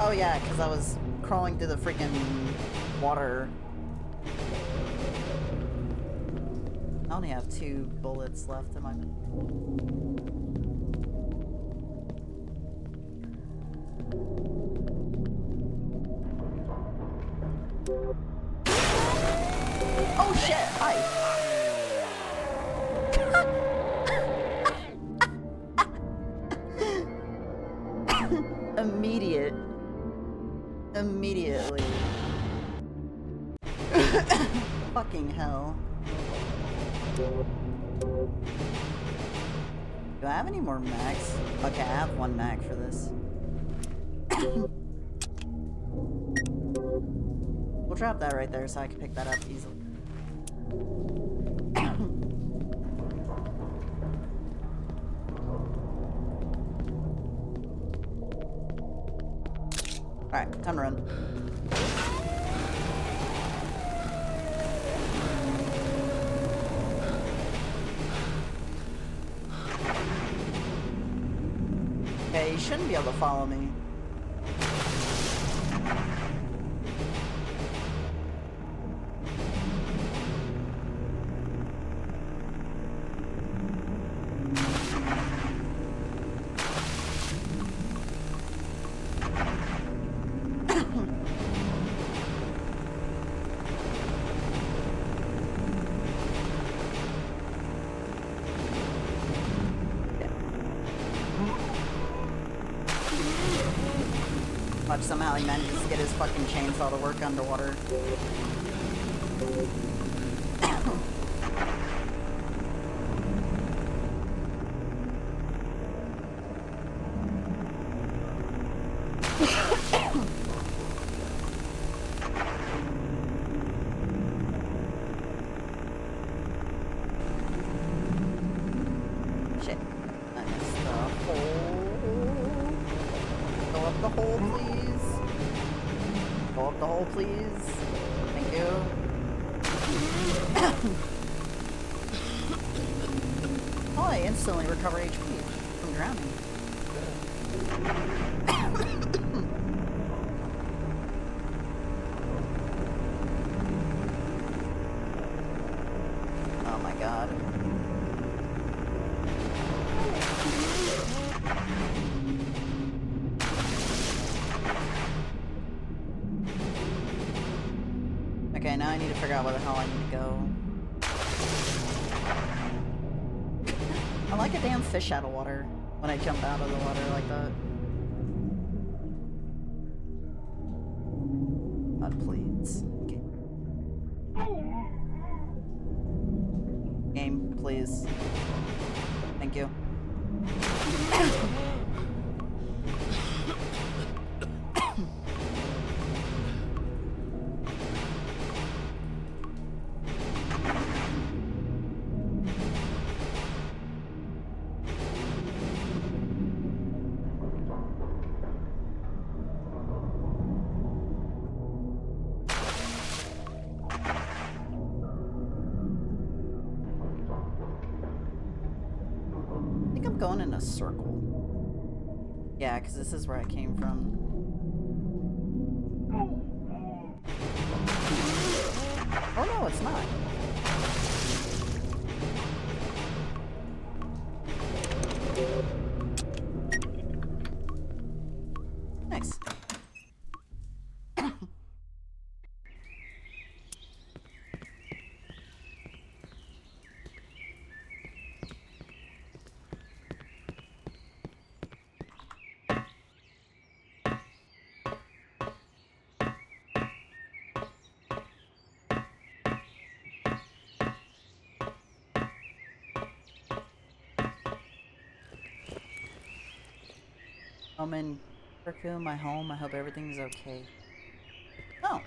Oh yeah, because I was crawling through the freaking water. I only have 2 bullets left in my... Oh shit! Hi! Immediately. Fucking hell. Do I have any more mags? Okay, I have 1 mag for this. We'll drop that right there so I can pick that up easily. Alright, time to run. Okay, you shouldn't be able to follow me. Watch, somehow he manages to get his fucking chainsaw to work underwater. Shit. I missed the hole. Go up the hole, please. Go up the hole, please. Thank you. Oh, I instantly recover HP from drowning. Oh my god. Okay, now I need to figure out where the hell I need to go. I like a damn fish out of water when I jump out of the water like that. God, please. Okay. Game, please. Thank you. I think I'm going in a circle. Yeah, because this is where I came from. Oh no, it's not. Nice. I'm in Kirku, my home. I hope everything's okay. Oh.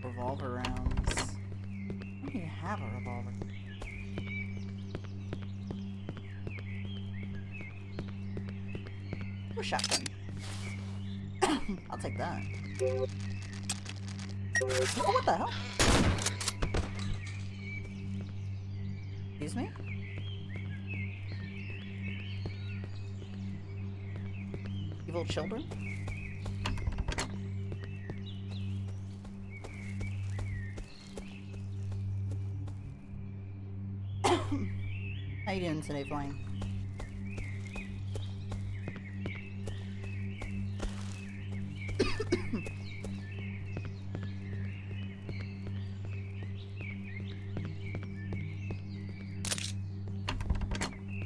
Revolver rounds. I don't even have a revolver. super shotgun. I'll take that. Oh, what the hell? Excuse me? Evil children? How you doing today, Flying?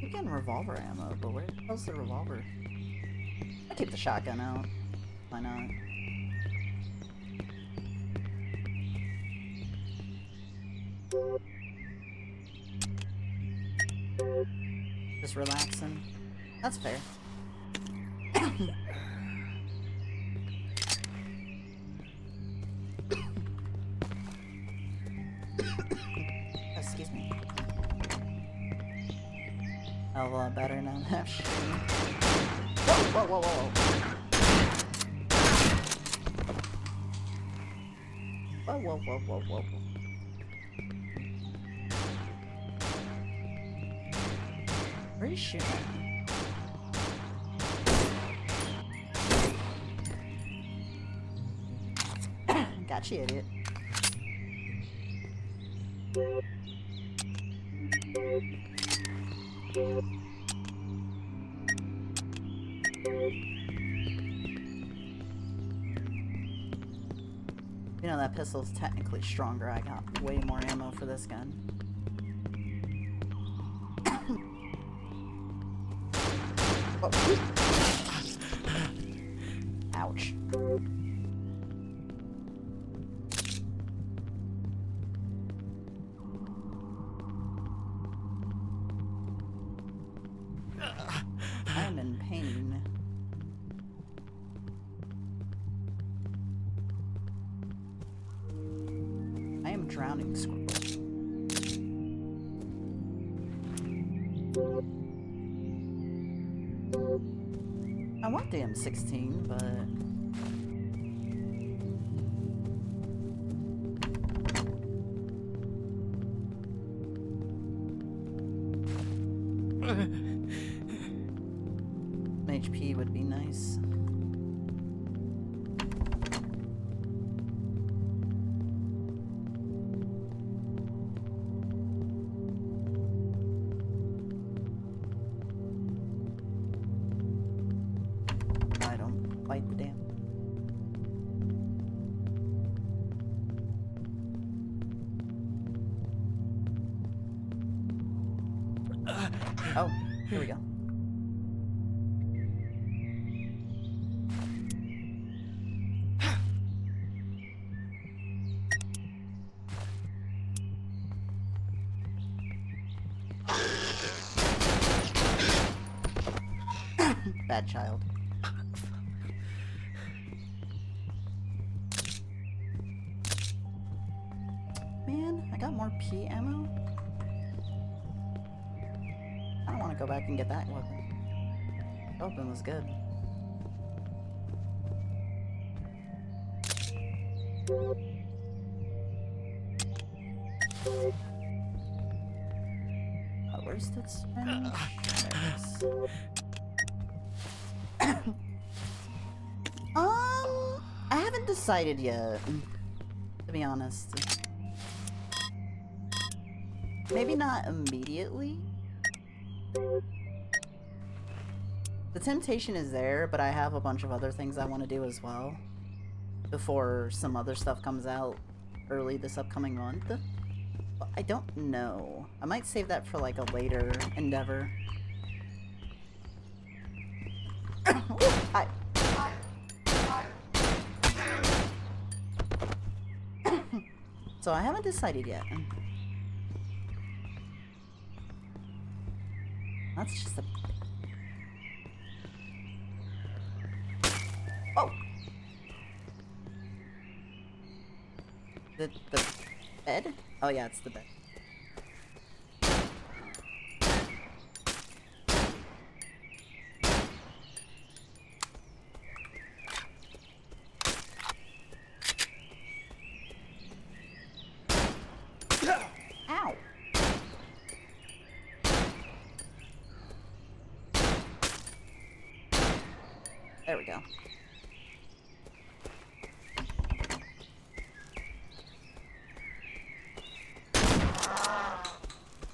You're getting revolver ammo, but where the hell's the revolver? I keep the shotgun out. Why not? Just relaxing. That's fair. Excuse me. A lot better now. Whoa, whoa, whoa, whoa. Whoa, whoa, whoa, whoa, whoa. Where are you shooting at? Gotcha, idiot. You know, that pistol's technically stronger. I got way more ammo for this gun. Oh. Ouch. I'm in pain. I am drowning, squirrel. I want the M16, but... HP would be nice. I don't bite the damn. Oh, here we go. Bad child. Man, I got more P ammo? I don't want to go back and get that weapon. That weapon was good. Where's the syringe? I haven't decided yet, to be honest. Maybe not immediately. The temptation is there, but I have a bunch of other things I want to do as well before some other stuff comes out early this upcoming month. But I don't know. I might save that for like a later endeavor. Hi. So I haven't decided yet. That's just a... Oh! The bed? Oh yeah, it's the bed. There we go.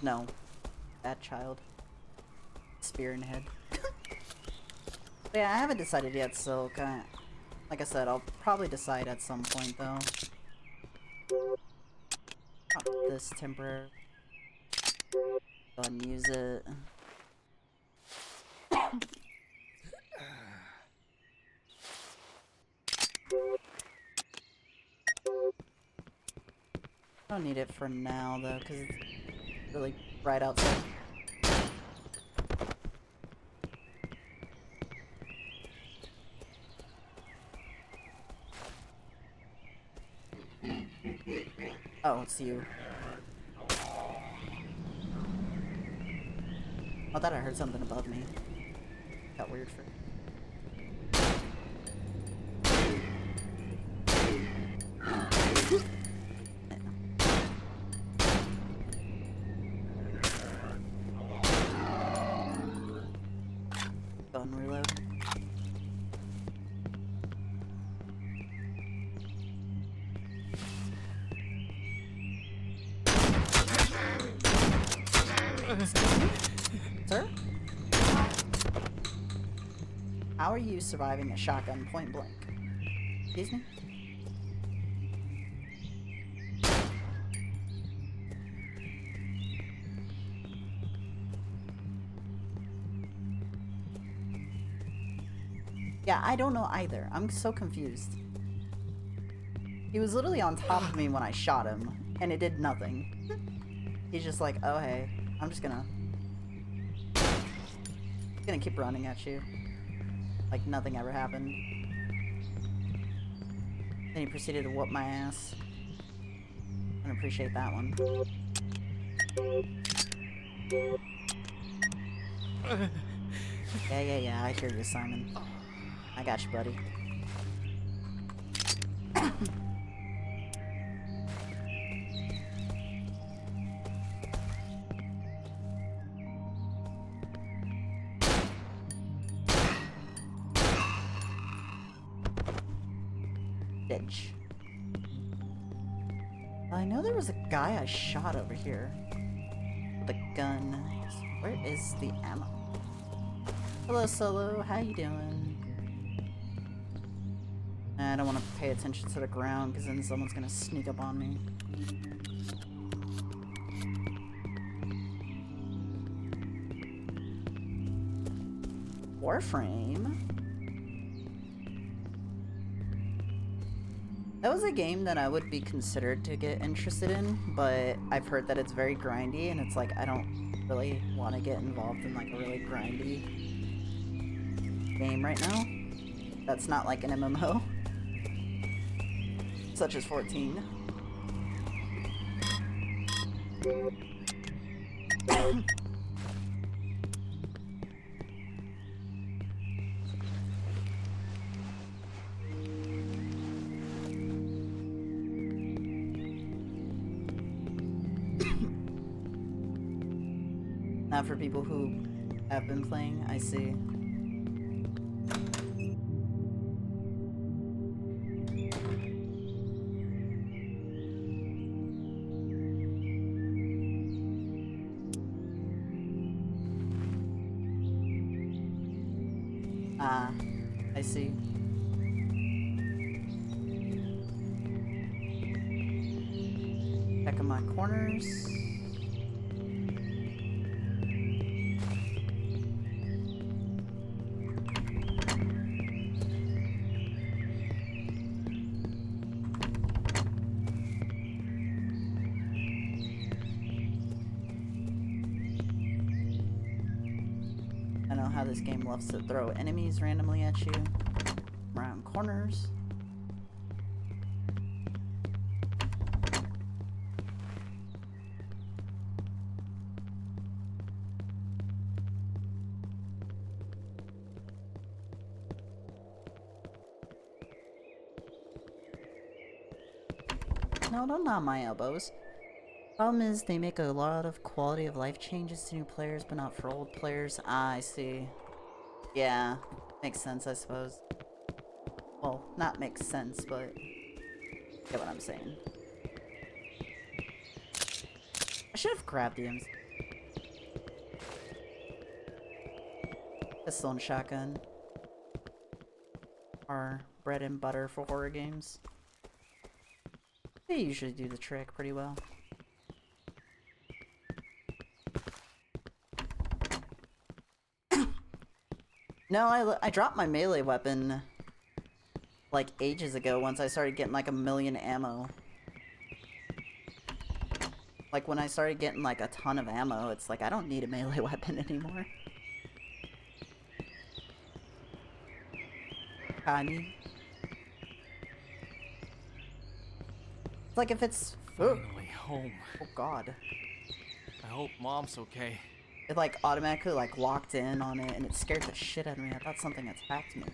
No. That child. Spear in head. But yeah, I haven't decided yet, so kinda, like I said, I'll probably decide at some point though. Pop this temporary. Go ahead and use it. I don't need it for now though, because it's really bright outside. Oh, it's you. I thought I heard something above me. Got weird for. Gun reload. Sir? How are you surviving a shotgun point blank? Excuse me? Yeah, I don't know either. I'm so confused. He was literally on top of me when I shot him, and it did nothing. He's just like, oh hey, I'm just gonna keep running at you. Like nothing ever happened. Then he proceeded to whoop my ass. I don't appreciate that one. Yeah, I hear you, Simon. I got you, buddy. Ditch. I know there was a guy I shot over here with a gun. Where is the ammo? Hello, Solo. How you doing? I don't want to pay attention to the ground because then someone's gonna sneak up on me. Warframe? That was a game that I would be considered to get interested in, but I've heard that it's very grindy, and it's like, I don't really want to get involved in like a really grindy game right now. That's not like an MMO. Such as 14. Not for people who have been playing, I see. Ah, I see. Checking my corners. I know how this game loves to throw enemies randomly at you around corners. No, don't knock my elbows. Problem is, they make a lot of quality of life changes to new players, but not for old players. Ah, I see. Yeah, makes sense, I suppose. Well, not makes sense, but get what I'm saying. I should have grabbed the M's. Pistol and shotgun are bread and butter for horror games. They usually do the trick pretty well. No, I dropped my melee weapon like ages ago once I started getting like 1,000,000 ammo. Like when I started getting like a ton of ammo, it's like I don't need a melee weapon anymore. Kani. It's like if it's finally home. Oh god. I hope Mom's okay. It like automatically like locked in on it and it scared the shit out of me. I thought something attacked me.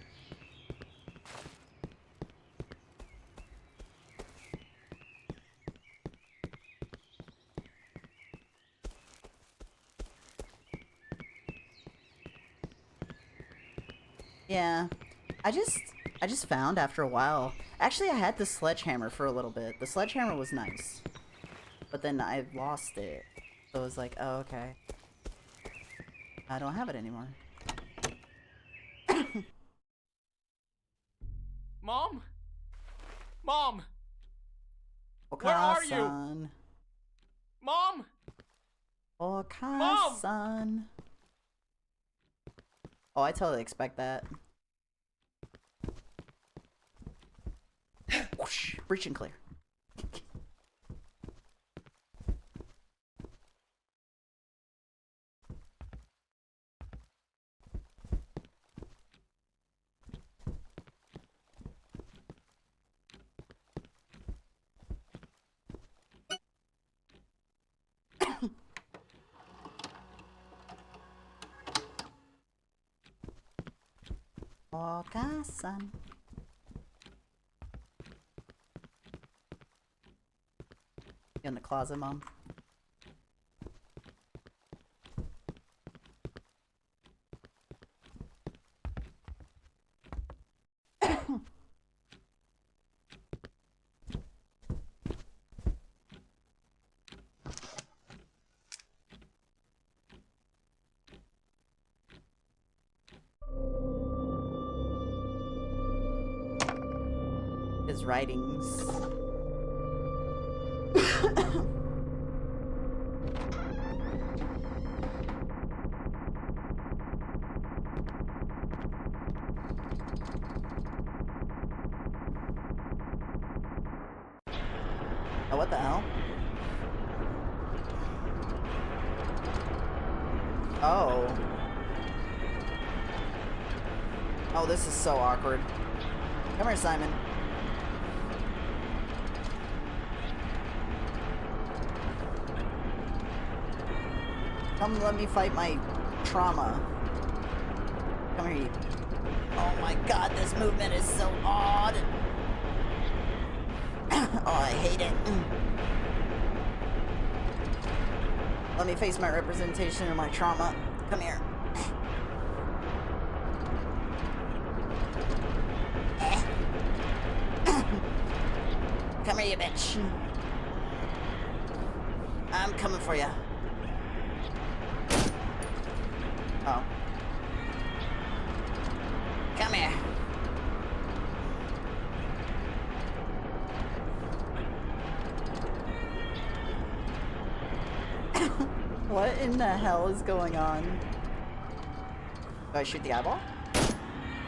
Yeah. I just found after a while. Actually, I had the sledgehammer for a little bit. The sledgehammer was nice. But then I lost it. So I was like, oh, okay. I don't have it anymore. Mom? Mom! Where are you? Mom! Mom! Oh, I totally expect that. Whoosh, breach and clear. Okasan. You in the closet, Mom? His writings. Oh, what the hell? Oh. Oh, this is so awkward. Come here, Simon. Come let me fight my trauma. Come here, you. Oh my god, this movement is so odd. Oh, I hate it. Let me face my representation of my trauma. Come here. Come here, you bitch. I'm coming for you. Oh. Come here. What in the hell is going on? Do I shoot the eyeball?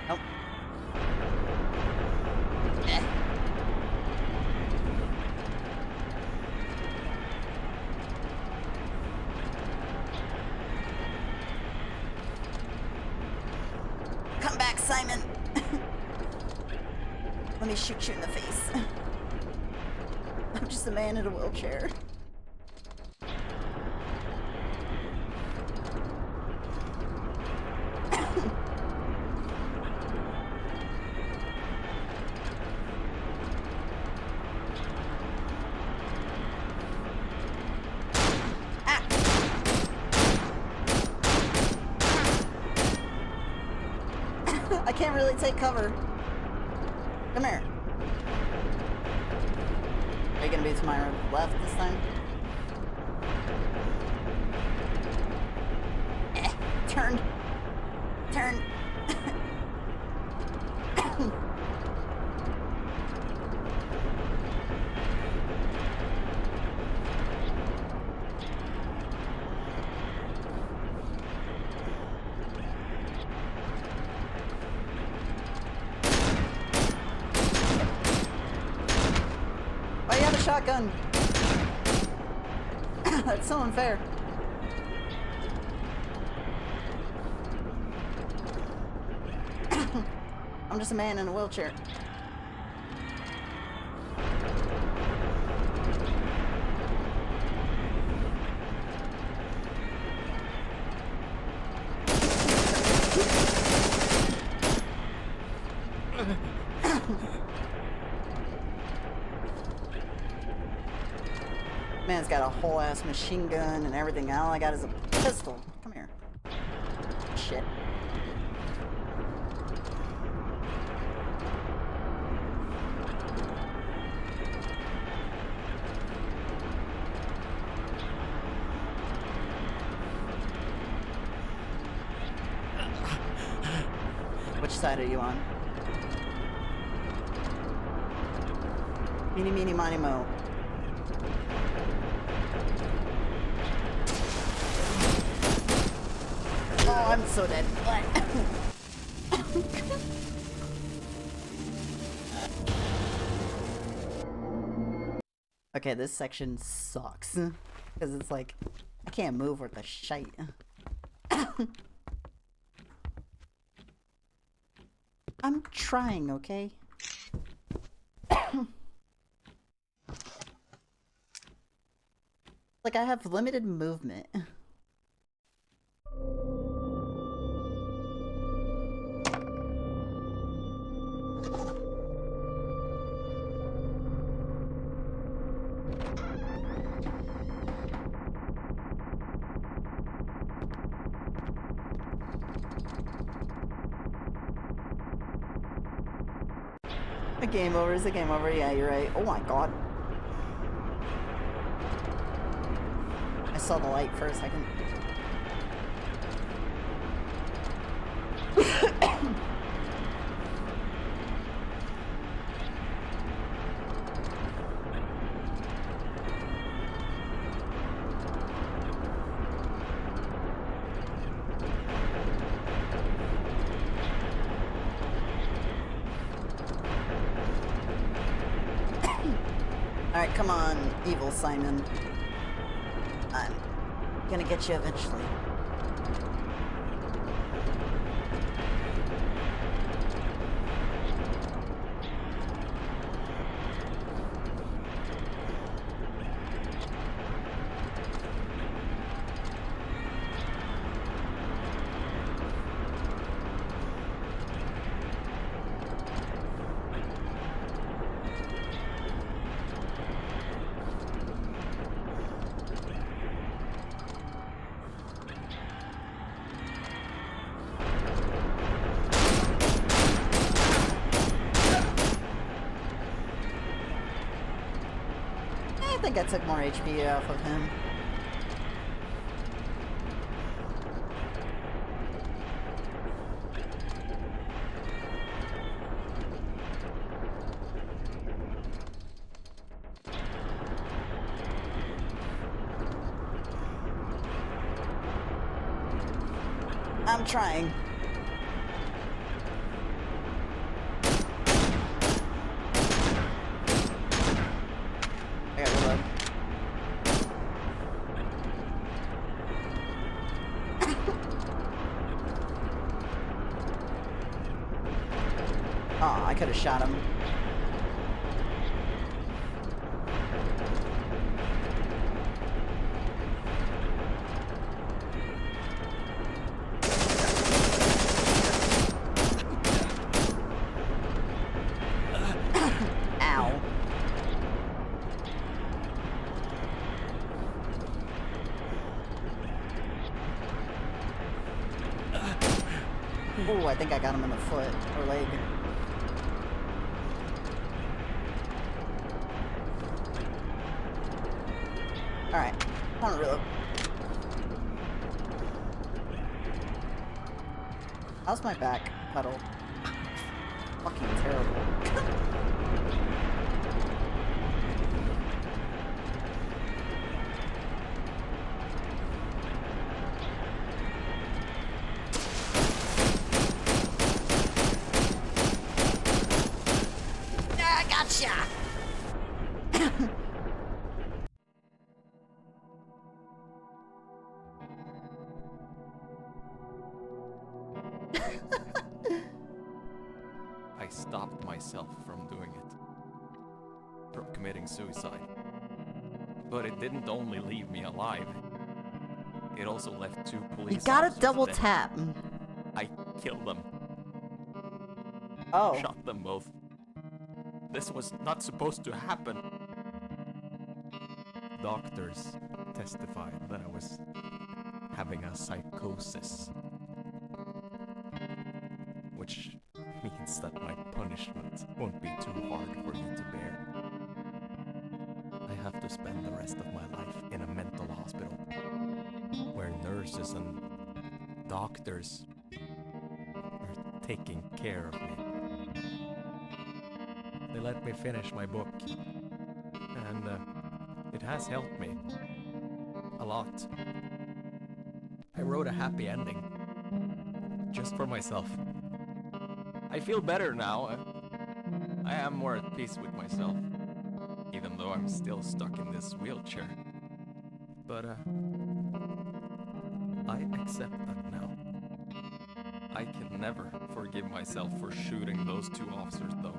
Nope. Come back, Simon. Let me shoot you in the face. I'm just a man in a wheelchair. can't really take cover. Come here. Are you gonna be to my left this time? Turn. Turn. Why you have a shotgun? That's so unfair. I'm just a man in a wheelchair. Man's got a whole ass machine gun and everything. All I got is a pistol. Come here. Shit. Which side are you on? Meeny, meeny, miny, mo. Oh, I'm so dead. Okay, this section sucks. Because it's like, I can't move worth a shite. I'm trying, okay? Like, I have limited movement. A game over is a game over. Yeah, you're right. Oh my god. I saw the light for a second. Alright, come on, evil Simon. I'm gonna get you eventually. I think I took more HP off of him. I'm trying. I got reload. Oh, I could have shot him. Ow. Ooh, I think I got him in the foot or leg. Alright, on reload. How's my back pedal? Fucking terrible. Ah, gotcha! I stopped myself from doing it. From committing suicide. But it didn't only leave me alive. It also left 2 police You gotta officers double dead. tap. I killed them. Oh. Shot them both. This was not supposed to happen. Doctors testified that I was having a psychosis. Which means that my punishment won't be too hard for me to bear. I have to spend the rest of my life in a mental hospital, where nurses and doctors are taking care of me. They let me finish my book, and it has helped me a lot. I wrote a happy ending, just for myself. I feel better now. I am more at peace with myself, even though I'm still stuck in this wheelchair. But I accept that now. I can never forgive myself for shooting those 2 officers though.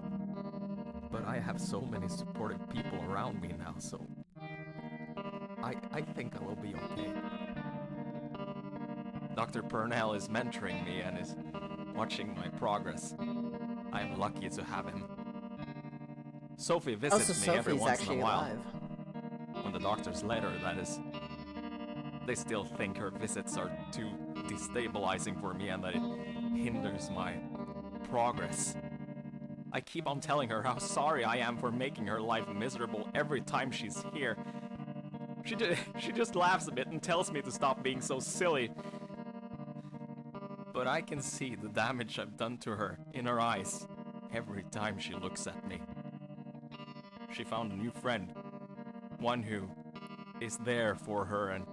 But I have so many supportive people around me now, so I think I will be okay. Dr. Purnell is mentoring me and is watching my progress. I'm lucky to have him. Sophie visits me every once in a while. Alive. When the doctors let her, that is. They still think her visits are too destabilizing for me and that it hinders my progress. I keep on telling her how sorry I am for making her life miserable every time she's here. She just laughs a bit and tells me to stop being so silly. But I can see the damage I've done to her in her eyes every time she looks at me. She found a new friend, one who is there for her and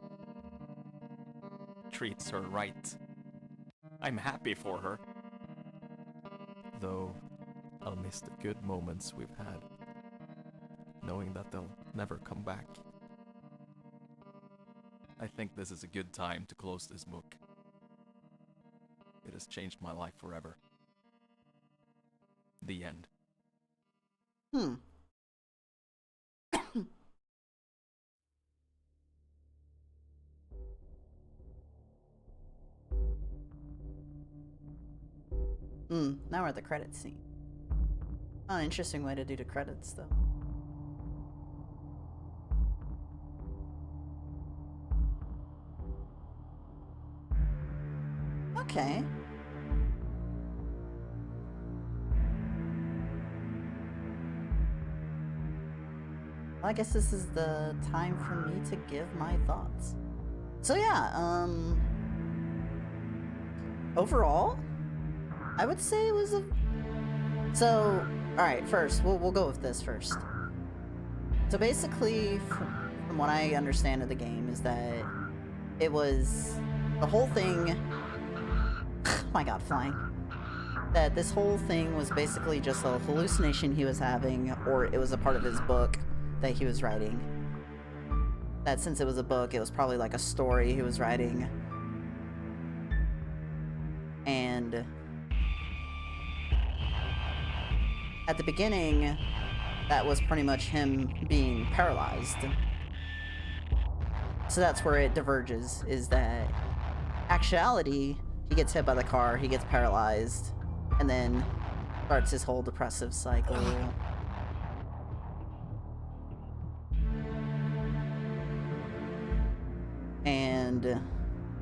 treats her right. I'm happy for her. Though I'll miss the good moments we've had, knowing that they'll never come back. I think this is a good time to close this book. It has changed my life forever. The end. Now we're at the credit scene. Oh, an interesting way to do the credits, though. Okay. Well, I guess this is the time for me to give my thoughts. So yeah, overall, I would say it was a... So, alright, first, we'll go with this first. So basically, from what I understand of the game, is that it was... The whole thing... Oh my god, flying. That this whole thing was basically just a hallucination he was having, or it was a part of his book that he was writing. That since it was a book, it was probably like a story he was writing. And at the beginning, that was pretty much him being paralyzed. So that's where it diverges, is that actuality, he gets hit by the car, he gets paralyzed, and then starts his whole depressive cycle. And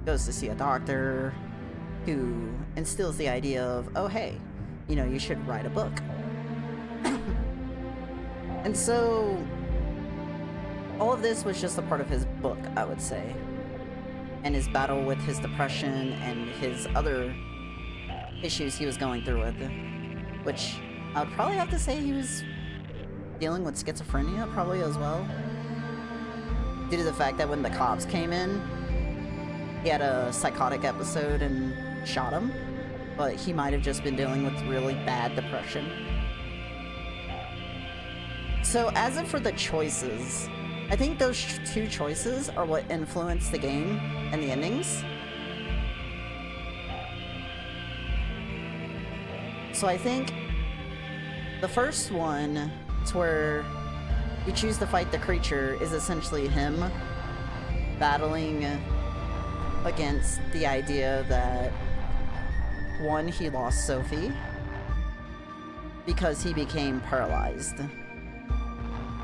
goes to see a doctor, who instills the idea of, oh hey, you know, you should write a book. And so all of this was just a part of his book, I would say, and his battle with his depression and his other issues he was going through with, which I would probably have to say he was dealing with schizophrenia probably as well, due to the fact that when the cops came in, he had a psychotic episode and shot him, but he might have just been dealing with really bad depression. So as if for the choices, I think those two choices are what influence the game and the endings. So I think the first one, to where you choose to fight the creature, is essentially him battling against the idea that, one, he lost Sophie because he became paralyzed.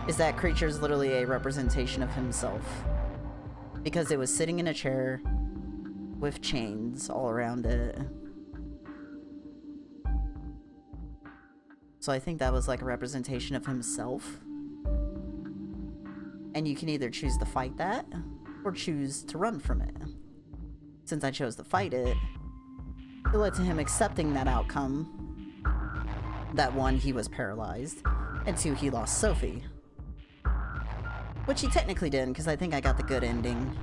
Is that creature is literally a representation of himself, because it was sitting in a chair with chains all around it. So I think that was like a representation of himself. And you can either choose to fight that or choose to run from it. Since I chose to fight it, it led to him accepting that outcome. That one, he was paralyzed, and two, he lost Sophie. Which he technically didn't, because I think I got the good ending.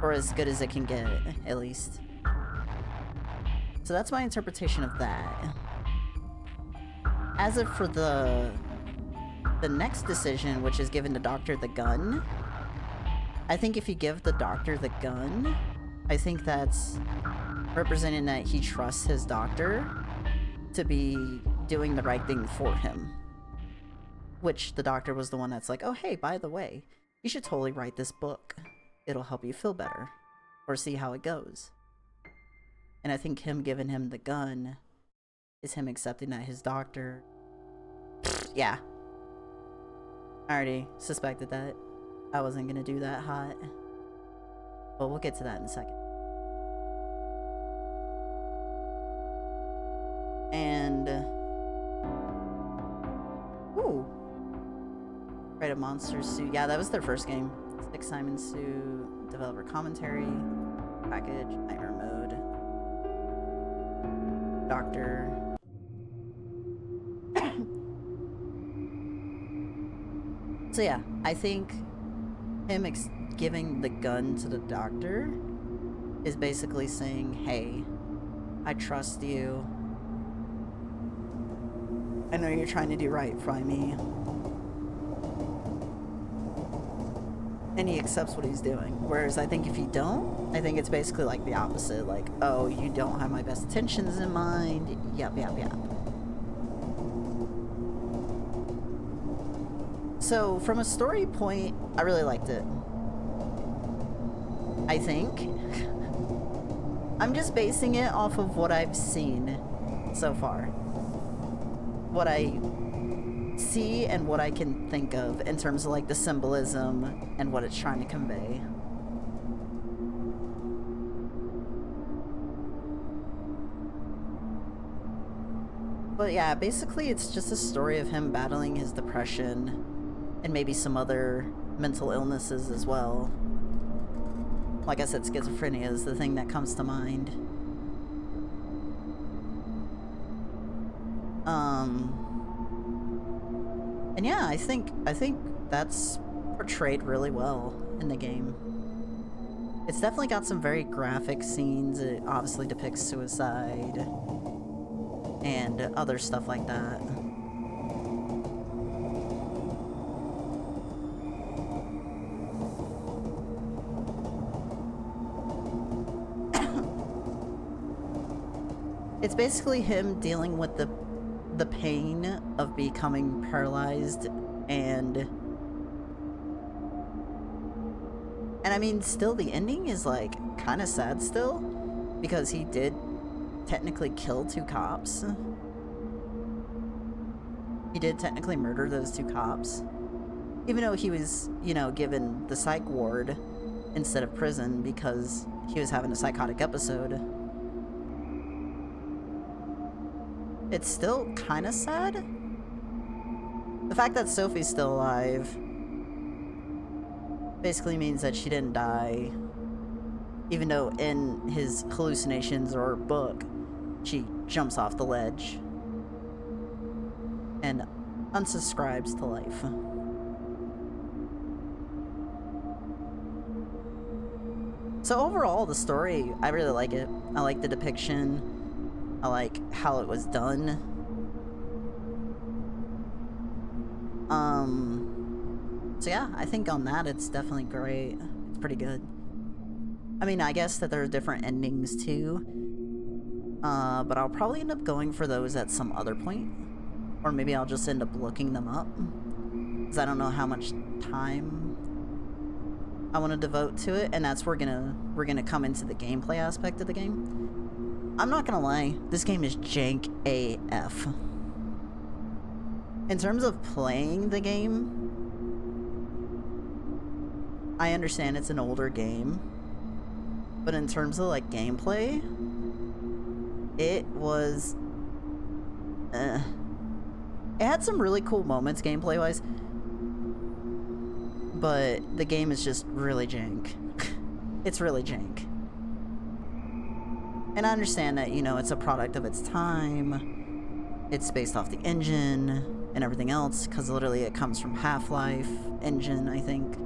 Or as good as it can get, at least. So that's my interpretation of that. As if for the next decision, which is giving the doctor the gun, I think if you give the doctor the gun, I think that's representing that he trusts his doctor to be doing the right thing for him. Which the doctor was the one that's like, oh hey, by the way, you should totally write this book. It'll help you feel better. Or see how it goes. And I think him giving him the gun is him accepting that his doctor... Yeah. I already suspected that I wasn't gonna do that hot. But we'll get to that in a second. And... Ooh. Write a monster suit. Yeah, that was their first game. Stick Simon suit, developer commentary, package, nightmare mode, doctor. So yeah, I think him giving the gun to the doctor is basically saying, hey, I trust you. I know you're trying to do right by me. And he accepts what he's doing. Whereas I think if you don't, I think it's basically like the opposite. Like, oh, you don't have my best intentions in mind. Yep, yep, yep. So from a story point, I really liked it. I think. I'm just basing it off of what I've seen so far. What I see and what I can think of in terms of like the symbolism and what it's trying to convey. But yeah, basically it's just a story of him battling his depression and maybe some other mental illnesses as well. Like I said, schizophrenia is the thing that comes to mind. And yeah, I think that's portrayed really well in the game. It's definitely got some very graphic scenes. It obviously depicts suicide and other stuff like that. It's basically him dealing with the pain of becoming paralyzed and I mean, still the ending is like kind of sad still, because he did technically kill 2 cops. He did technically murder those 2 cops. Even though he was, you know, given the psych ward instead of prison because he was having a psychotic episode. It's still kind of sad. The fact that Sophie's still alive basically means that she didn't die, even though in his hallucinations or book, she jumps off the ledge and unsubscribes to life. So overall, the story, I really like it. I like the depiction. I like how it was done. So yeah, I think on that, it's definitely great. It's pretty good. I mean, I guess that there's different endings too. But I'll probably end up going for those at some other point. Or maybe I'll just end up looking them up. Because I don't know how much time I want to devote to it. And that's where we're gonna come into the gameplay aspect of the game. I'm not gonna lie, this game is jank AF. In terms of playing the game, I understand it's an older game, but in terms of like gameplay, it was it had some really cool moments gameplay wise, but the game is just really jank. It's really jank. And I understand that, you know, it's a product of its time, it's based off the engine and everything else, because literally it comes from Half-Life engine, I think.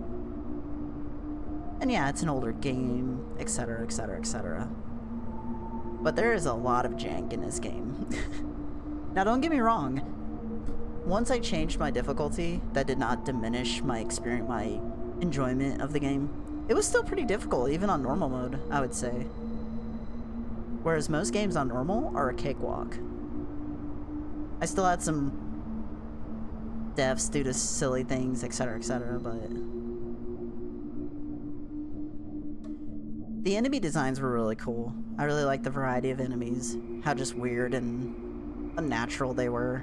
And yeah, it's an older game, etc, etc, etc. But there is a lot of jank in this game. Now don't get me wrong, once I changed my difficulty, that did not diminish my experience, my enjoyment of the game. It was still pretty difficult, even on normal mode, I would say. Whereas most games on normal are a cakewalk. I still had some deaths due to silly things, etc, etc, but the enemy designs were really cool. I really liked the variety of enemies, how just weird and unnatural they were.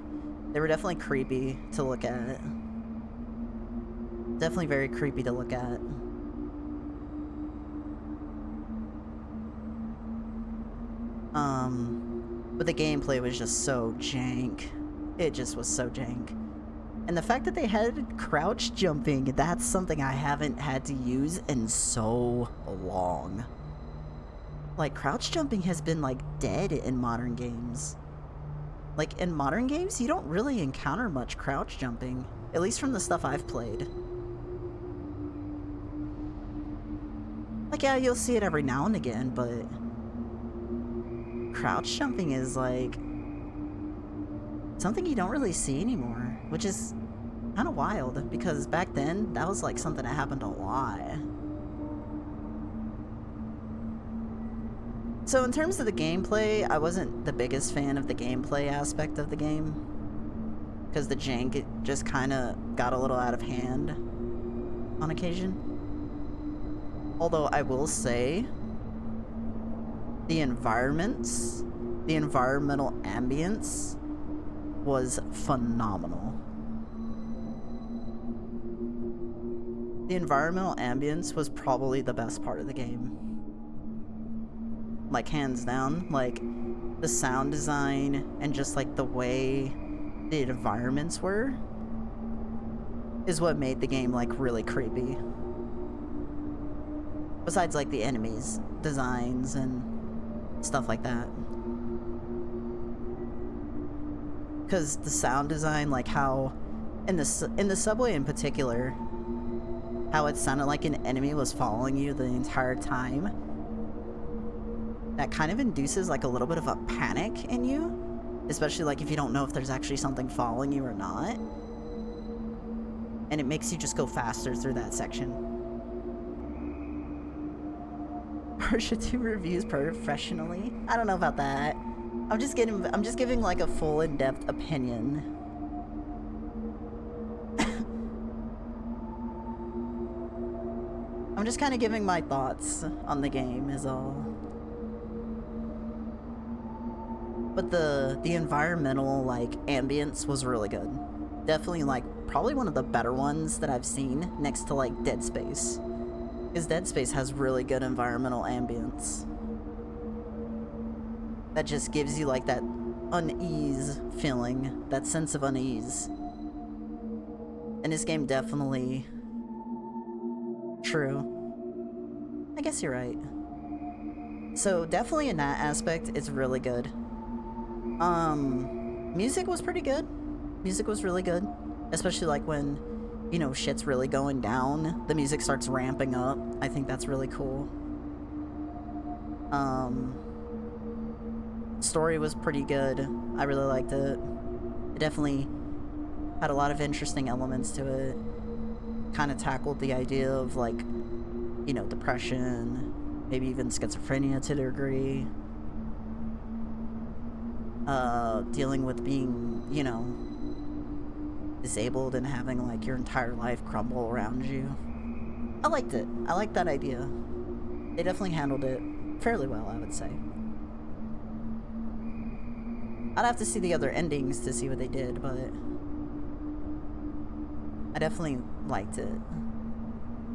They were definitely creepy to look at. Definitely very creepy to look at. But the gameplay was just so jank. It just was so jank. And the fact that they had crouch jumping, that's something I haven't had to use in so long. Like, crouch jumping has been, like, dead in modern games. Like, in modern games, you don't really encounter much crouch jumping. At least from the stuff I've played. Like, yeah, you'll see it every now and again, but crouch jumping is, like, something you don't really see anymore, which is kind of wild, because back then, that was, like, something that happened a lot. So in terms of the gameplay, I wasn't the biggest fan of the gameplay aspect of the game, because the jank, it just kind of got a little out of hand on occasion. Although I will say, the environments, the environmental ambience was phenomenal. The environmental ambience was probably the best part of the game. Like, hands down. Like, the sound design and just, like, the way the environments were is what made the game, like, really creepy. Besides, like, the enemies' designs and stuff like that. Because the sound design, like how in the subway in particular, how it sounded like an enemy was following you the entire time, that kind of induces like a little bit of a panic in you, especially like if you don't know if there's actually something following you or not, and it makes you just go faster through that section. Should do reviews professionally? I don't know about that. I'm just giving like a full in-depth opinion. I'm just kind of giving my thoughts on the game is all. But the environmental like ambience was really good. Definitely like probably one of the better ones that I've seen next to like Dead Space. Because Dead Space has really good environmental ambience. That just gives you like that unease feeling, that sense of unease. And this game definitely... True. I guess you're right. So definitely in that aspect, it's really good. Music was pretty good. Music was really good. Especially like when, you know, shit's really going down. The music starts ramping up. I think that's really cool. Story was pretty good. I really liked it. It definitely had a lot of interesting elements to it. Kind of tackled the idea of like, you know, depression, maybe even schizophrenia to a degree. Dealing with being, you know, disabled and having like your entire life crumble around you. I liked it. I liked that idea. They definitely handled it fairly well, I would say. I'd have to see the other endings to see what they did, but I definitely liked it.